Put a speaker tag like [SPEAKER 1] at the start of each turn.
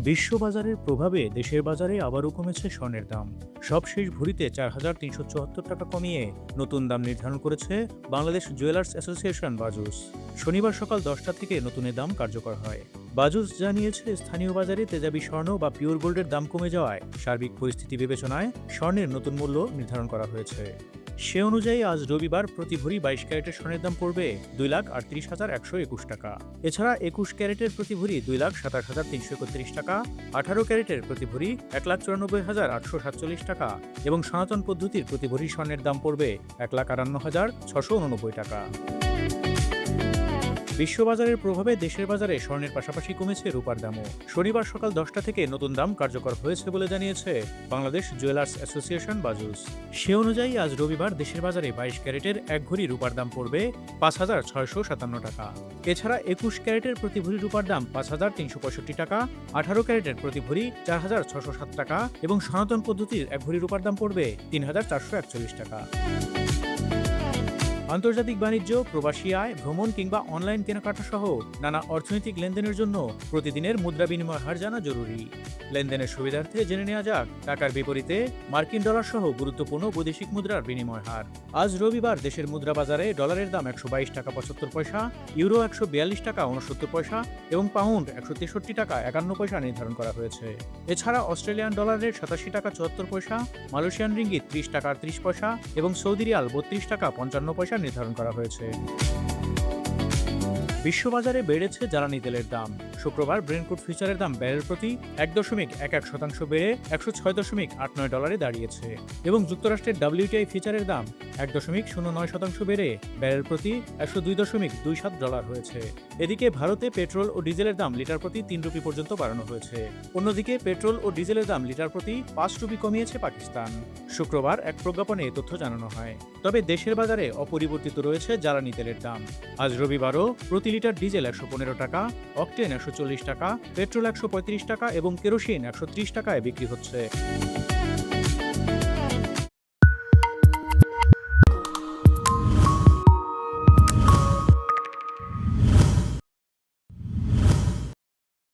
[SPEAKER 1] বিশ্ববাজারের প্রভাবে দেশের বাজারে আবারও কমেছে স্বর্ণের দাম। সবশেষ ভরিতে ৪,৩৭৪ টাকা কমিয়ে নতুন দাম নির্ধারণ করেছে বাংলাদেশ জুয়েলার্স অ্যাসোসিয়েশন বাজুস। শনিবার সকাল ১০টা থেকে নতুনের দাম কার্যকর হয়। বাজুস জানিয়েছে, স্থানীয় বাজারে তেজাবি স্বর্ণ বা পিওর গোল্ডের দাম কমে যাওয়ায় সার্বিক পরিস্থিতি বিবেচনায় স্বর্ণের নতুন মূল্য নির্ধারণ করা হয়েছে। সে অনুযায়ী আজ রবিবার প্রতি ভরি ২২ ক্যারেটের স্বর্ণের দাম পড়বে ২,৩৮,১২১ টাকা। এছাড়া ২১ ক্যারেটের প্রতি ভরি ২,২৭,৩৩১ টাকা, ১৮ ক্যারেটের প্রতি ভরি ১,৯৪,৮৪৭ টাকা এবং সনাতন পদ্ধতির প্রতি ভরি স্বর্ণের দাম পড়বে ১,৫৮,৬৮৯ টাকা। বিশ্ববাজারের প্রভাবে দেশের বাজারে স্বর্ণের পাশাপাশি কমেছে রূপার দামও। শনিবার সকাল ১০টা থেকে নতুন দাম কার্যকর হয়েছে বলে জানিয়েছে বাংলাদেশ জুয়েলার্স অ্যাসোসিয়েশন বাজুস। সে অনুযায়ী আজ রবিবার দেশের বাজারে ২২ ক্যারেটের ১ ভরি রূপার দাম পড়বে ৫,৬৫৭ টাকা। এছাড়া ২১ ক্যারেটের প্রতি ভরি রূপার দাম ৫,৩৬৫ টাকা, ১৮ ক্যারেটের প্রতি ভরি ৪,৬০৭ টাকা এবং সনাতন পদ্ধতির ১ ভরি রূপার দাম পড়বে ৩,৪৪১ টাকা। আন্তর্জাতিক বাণিজ্য, প্রবাসী আয়, ভ্রমণ কিংবা অনলাইন কেনাকাটা সহ নানা অর্থনৈতিক লেনদেনের জন্য প্রতিদিনের মুদ্রা বিনিময় হার জানা জরুরি। লেনদেনের সুবিধার্থে জেনে নেওয়া যাক টাকার বিপরীতে মার্কিন ডলার সহ গুরুত্বপূর্ণ বৈদেশিক মুদ্রার বিনিময় হার। আজ রবিবার দেশের মুদ্রা বাজারে ডলারের দাম ১২২ টাকা ৭৫ পয়সা, ইউরো ১৪২ টাকা ৬৯ পয়সা এবং পাউন্ড ১৬৩ টাকা ৫১ পয়সা নির্ধারণ করা হয়েছে। এছাড়া অস্ট্রেলিয়ান ডলারের ৮৭ টাকা ৭৪ পয়সা, মালয়েশিয়ান রিঙ্গিত ৩০ টাকা ৩৮ পয়সা এবং সৌদি রিয়াল ৩২ টাকা ৫৫ পয়সা নির্ধারণ করা হয়েছে। বিশ্ববাজারে বেড়েছে জ্বালানি তেলের দাম। শুক্রবার ব্রেন্ট ক্রুড ফিউচারের দাম ব্যারেল প্রতি ১.১১% বেড়ে $১০৬.৮৯ দাঁড়িয়েছে এবং যুক্তরাষ্ট্রের WTI ফিউচারের দাম ১.০৯% বেড়ে ব্যারেল প্রতি $১০২.২৭ হয়েছে। এদিকে ভারতে পেট্রোল ও ডিজেলের দাম লিটার প্রতি ৩ রুপি পর্যন্ত বাড়ানো হয়েছে। অন্যদিকে পেট্রোল ও ডিজেলের দাম লিটার প্রতি ৫ রুপি কমিয়েছে পাকিস্তান। শুক্রবার এক প্রজ্ঞাপনে এ তথ্য জানানো হয়। তবে দেশের বাজারে অপরিবর্তিত রয়েছে জ্বালানি তেলের দাম। আজ রবিবারও প্রতি লিটার ডিজেল ১১৫ টাকা, অকটেন ১৪০ টাকা, পেট্রোল ১৩৫ টাকা এবং কেরোসিন ১৩০ টাকায় বিক্রি হচ্ছে।